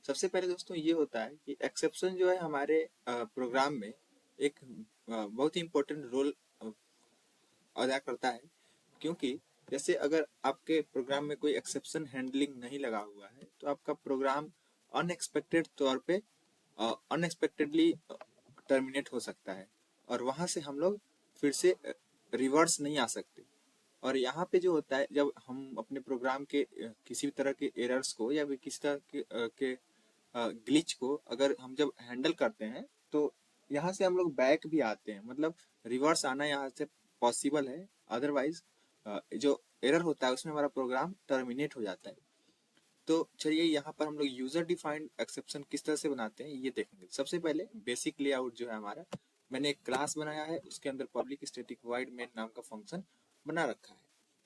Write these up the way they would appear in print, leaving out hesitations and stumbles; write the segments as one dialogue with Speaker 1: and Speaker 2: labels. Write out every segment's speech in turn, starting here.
Speaker 1: सबसे पहले दोस्तों ये होता है कि एक्सेप्शन जो है हमारे प्रोग्राम में एक बहुत ही इम्पोर्टेंट रोल अदा करता है। क्योंकि जैसे अगर आपके प्रोग्राम में कोई एक्सेप्शन हैंडलिंग नहीं लगा हुआ है तो आपका प्रोग्राम अनएक्सपेक्टेड तौर पे अनएक्सपेक्टेडली टर्मिनेट हो सकता है और वहां से हम लोग फिर से रिवर्स नहीं आ सकते। और यहाँ पे जो होता है जब हम अपने प्रोग्राम के किसी भी तरह के एरर्स को या फिर किसी तरह के ग्लिच को अगर हम जब हैंडल करते हैं तो यहाँ से हम लोग बैक भी आते हैं, मतलब रिवर्स आना यहाँ से पॉसिबल है। अदरवाइज जो एरर होता है उसमें हमारा प्रोग्राम टर्मिनेट हो जाता है। तो चलिए यहाँ पर हम लोग यूजर डिफाइंड एक्सेप्शन किस तरह से बनाते हैं ये देखेंगे। सबसे पहले बेसिक लेआउट जो है हमारा, मैंने एक क्लास बनाया है, उसके अंदर पब्लिक स्टैटिक वॉइड मेन नाम का फंक्शन बना रखा है।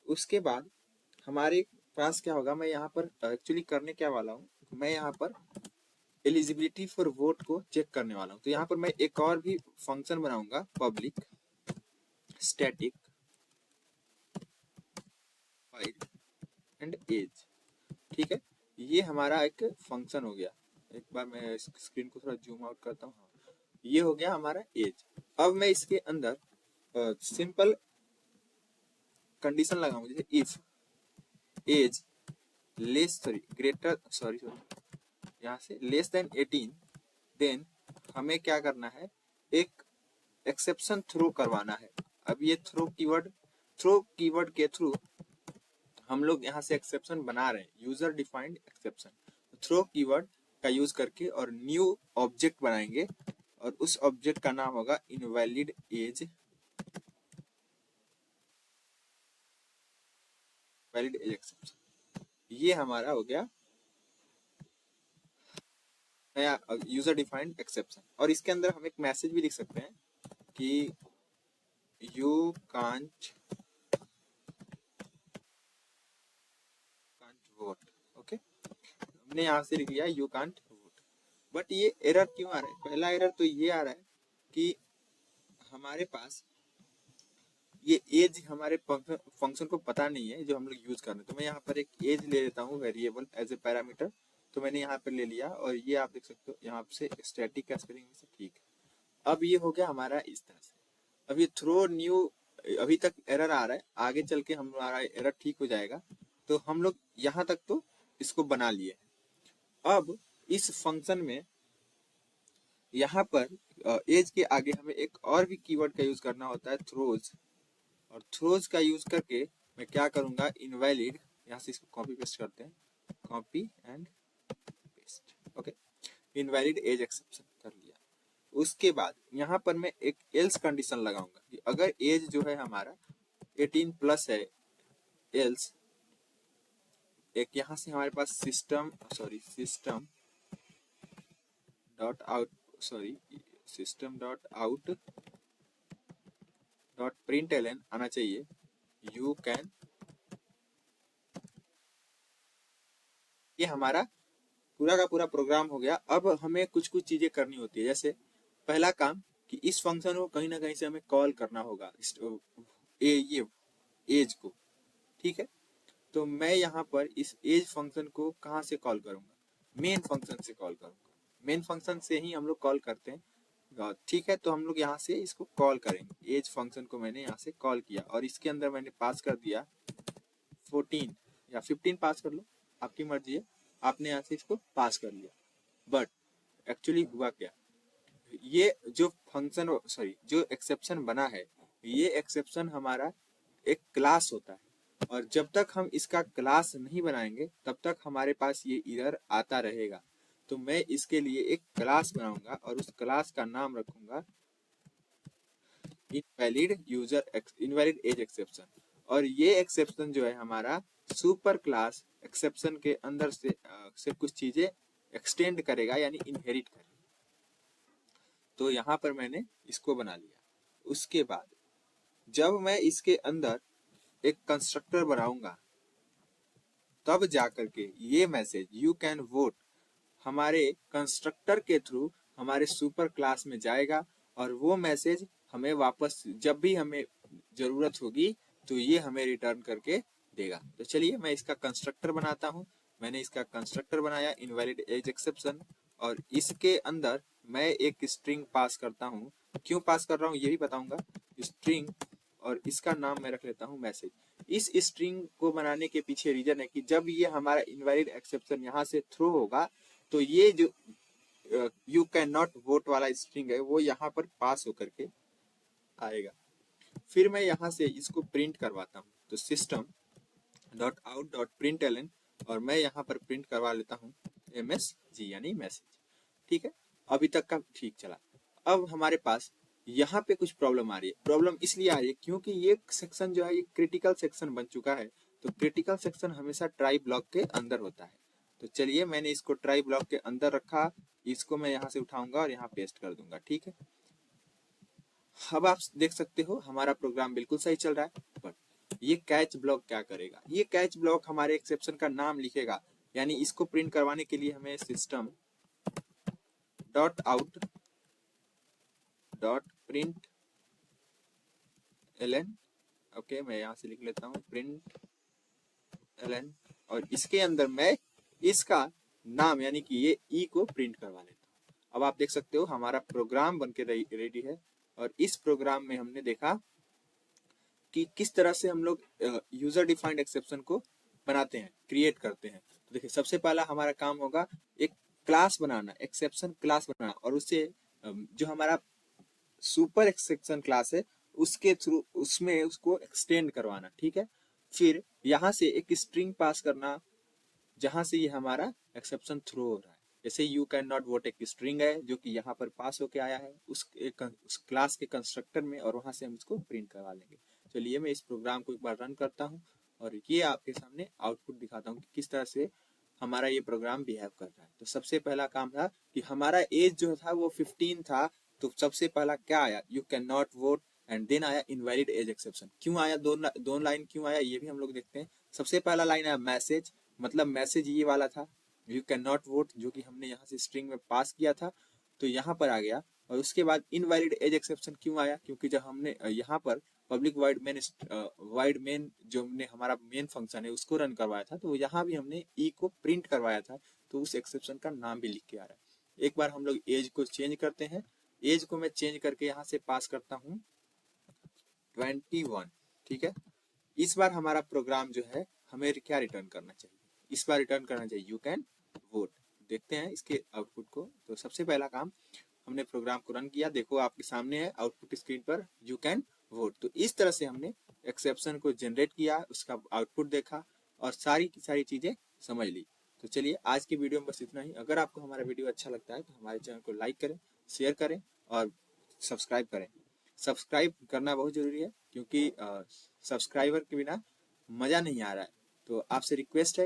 Speaker 1: उसके बाद हमारे पास क्या होगा, मैं यहाँ पर एक्चुअली करने क्या वाला हूँ, मैं यहाँ पर एलिजिबिलिटी फॉर वोट को चेक करने वाला हूँ। तो यहाँ पर मैं एक और भी फंक्शन बनाऊंगा, public static void and age. ठीक है, ये हमारा एक फंक्शन हो गया। एक बार मैं स्क्रीन को थोड़ा जूम आउट करता हूँ। ये हो गया हमारा एज। अब मैं इसके अंदर सिंपल कंडीशन लगाऊंगा, जैसे इफ एज लेस ग्रेटर यहाँ से लेस देन 18, देन हमें क्या करना है, एक एक्सेप्शन थ्रो करवाना है। अब ये थ्रो कीवर्ड के थ्रू हम लोग यहाँ से एक्सेप्शन बना रहे हैं, user defined exception. Throw keyword का यूज करके और न्यू ऑब्जेक्ट बनाएंगे और उस ऑब्जेक्ट का नाम होगा invalid age, valid age exception. ये हमारा हो गया नया यूजर डिफाइंड एक्सेप्शन। और इसके अंदर हम एक मैसेज भी लिख सकते हैं कि यू कांट वोट। ओके, हमने यहाँ से लिख लिया यू कांट वोट। बट ये एरर क्यों आ रहा है? पहला एरर तो ये आ रहा है कि हमारे पास ये एज हमारे फंक्शन को पता नहीं है जो हम लोग यूज कर रहे हैं। तो मैं यहाँ पर एक एज ले लेता हूँ वेरिएबल एज ए पैरामीटर। तो मैंने यहाँ पर ले लिया और ये आप देख सकते हो यहाँ से स्टैटिक का स्पेलिंग से ठीक है। अब ये हो गया हमारा इस तरह से। अब ये थ्रो न्यू अभी तक एरर आ रहा है, आगे चल के हमारा एरर ठीक हो जाएगा। तो हम लोग यहाँ तक तो इसको बना लिए। अब इस फंक्शन में यहाँ पर एज के आगे हमें एक और भी कीवर्ड का यूज करना होता है, थ्रोज। और थ्रोज का यूज करके मैं क्या करूंगा, इनवैलिड, यहाँ से इसको कॉपी पेस्ट करते हैं, copy and paste. Okay, invalid age exception कर लिया। उसके बाद यहाँ पर मैं एक एल्स कंडीशन लगाऊंगा कि अगर एज जो है हमारा 18 प्लस है, एल्स एक यहाँ से हमारे पास system dot out system dot out dot println आना चाहिए, यू कैन। ये हमारा पूरा का पूरा प्रोग्राम हो गया। अब हमें कुछ कुछ चीजें करनी होती है। जैसे पहला काम कि इस फंक्शन को कहीं ना कहीं से हमें कॉल करना होगा, ये एज को। ठीक है, तो मैं यहाँ पर इस एज फंक्शन को कहाँ से कॉल करूंगा, मेन फंक्शन से कॉल करूंगा। मेन फंक्शन से ही हम लोग कॉल करते हैं। ठीक है, तो हम लोग यहाँ से इसको कॉल करेंगे। एज फंक्शन को मैंने यहाँ से कॉल किया और इसके अंदर मैंने पास कर दिया 14 या 15, पास कर लो, आपकी मर्जी है। आपने यहाँ से इसको पास कर लिया। बट एक्चुअली हुआ क्या, ये जो फंक्शन जो एक्सेप्शन बना है, ये एक्सेप्शन हमारा एक क्लास होता है। और जब तक हम इसका क्लास नहीं बनाएंगे तब तक हमारे पास ये एरर आता रहेगा। तो मैं इसके लिए एक क्लास बनाऊंगा और उस क्लास का नाम रखूंगा इनवैलिड एज एक्सेप्शन। और ये एक्सेप्शन जो है हमारा सुपर क्लास एक्सेप्शन के अंदर से कुछ चीजें एक्सटेंड करेगा, यानी इनहेरिट करेगा। तो यहाँ पर मैंने इसको बना लिया। उसके बाद जब मैं इसके अंदर एक कंस्ट्रक्टर बनाऊंगा तब जाकर के ये मैसेज यू कैन वोट हमारे कंस्ट्रक्टर के थ्रू हमारे सुपर क्लास में जाएगा और वो मैसेज हमें वापस जब भी हमें जरूरत होगी तो ये हमें रिटर्न करके देगा। तो चलिए मैं इसका कंस्ट्रक्टर बनाता हूँ मैंने इसका कंस्ट्रक्टर बनाया इनवैलिड एज एक्सेप्शन, और इसके अंदर मैं एक स्ट्रिंग पास करता हूँ। क्यों पास कर रहा हूँ ये भी बताऊंगा। स्ट्रिंग, और इसका नाम मैं रख लेता हूँ मैसेज। इस स्ट्रिंग को बनाने के पीछे रीजन है कि जब ये हमारा इनवैलिड एक्सेप्शन यहाँ से थ्रो होगा तो ये जो यू कैन नॉट वोट वाला स्ट्रिंग है वो यहाँ पर पास होकर के आएगा। फिर मैं यहाँ से इसको प्रिंट करवाता हूँ, तो system dot out dot println, और मैं यहाँ पर प्रिंट करवा लेता हूँ MSG यानी मैसेज। ठीक है, अभी तक का ठीक चला। अब हमारे पास यहाँ पे कुछ प्रॉब्लम आ रही है। प्रॉब्लम इसलिए आ रही है क्योंकि ये सेक्शन जो है ये क्रिटिकल सेक्शन बन चुका है। तो क्रिटिकल सेक्शन हमेशा ट्राई ब्लॉक के अंदर होता है। तो चलिए मैंने इसको ट्राई ब्लॉक के अंदर रखा, इसको मैं यहाँ से उठाऊंगा और यहाँ पेस्ट कर दूंगा। ठीक है, अब आप देख सकते हो हमारा प्रोग्राम बिल्कुल सही चल रहा है। बट ये कैच ब्लॉक क्या करेगा, ये कैच ब्लॉक हमारे एक्सेप्शन का नाम लिखेगा। यानी इसको प्रिंट करवाने के लिए हमें system dot out dot println, okay मैं यहाँ से लिख लेता हूँ प्रिंट एलन, और इसके अंदर मैं इसका नाम यानी कि ये ई को प्रिंट करवा लेता हूँ। अब आप देख सकते हो हमारा प्रोग्राम बनके रेडी है। और इस प्रोग्राम में हमने देखा कि किस तरह से हम लोग यूजर डिफाइंड एक्सेप्शन को बनाते हैं, क्रिएट करते हैं। तो देखिए सबसे पहला हमारा काम होगा एक क्लास बनाना, एक्सेप्शन क्लास बनाना, और उससे जो हमारा सुपर एक्सेप्शन क्लास है उसके थ्रू उसमें उसको एक्सटेंड करवाना। ठीक है, फिर यहाँ से एक स्ट्रिंग पास करना जहां से ये हमारा एक्सेप्शन थ्रो हो रहा है। जैसे यू कैन नॉट वोट एक स्ट्रिंग है जो कि यहाँ पर पास होके आया है उस क्लास के कंस्ट्रक्टर में, और वहां से हम इसको प्रिंट करवा लेंगे। चलिए मैं इस प्रोग्राम को एक बार रन करता हूँ और ये आपके सामने आउटपुट दिखाता हूँ कि किस तरह से हमारा ये प्रोग्राम बिहेव कर रहा है। तो सबसे पहला काम था कि हमारा एज जो था वो 15 था। तो सबसे पहला क्या आया, you can not vote, and then आया इनवैलिड एज एक्सेप्शन। क्यों आया, दो लाइन क्यों आया ये भी हम लोग देखते हैं। सबसे पहला लाइन आया मैसेज, मतलब मैसेज ये वाला था यू कैन नॉट वोट, जो कि हमने यहाँ से स्ट्रिंग में पास किया था, तो यहाँ पर आ गया। और उसके बाद इनवैलिड एज एक्सेप्शन क्यों आया, क्योंकि जब हमने यहाँ पर पब्लिक वाइड मेन जो हमने हमारा मेन फंक्शन है उसको रन करवाया था, तो यहाँ भी हमने ई को प्रिंट करवाया था, तो उस एक्सेप्शन का नाम भी लिख के आ रहा है। एक बार हम लोग एज को चेंज करते हैं। एज को मैं चेंज करके यहाँ से पास करता हूँ 21। ठीक है, इस बार हमारा प्रोग्राम जो है हमें क्या रिटर्न करना चाहिए, इस बार रिटर्न करना चाहिए यू कैन वोट। देखते हैं इसके आउटपुट को। तो सबसे पहला काम हमने प्रोग्राम को रन किया, देखो आपके सामने है आउटपुट स्क्रीन पर यू कैन वोट। तो इस तरह से हमने एक्सेप्शन को जनरेट किया, उसका आउटपुट देखा और सारी की सारी चीजें समझ ली। तो चलिए आज की वीडियो में बस इतना ही। अगर आपको हमारा वीडियो अच्छा लगता है तो हमारे चैनल को लाइक करें, शेयर करें और सब्सक्राइब करें। सब्सक्राइब करना बहुत जरूरी है क्योंकि सब्सक्राइबर के बिना मजा नहीं आ रहा है। तो आपसे रिक्वेस्ट है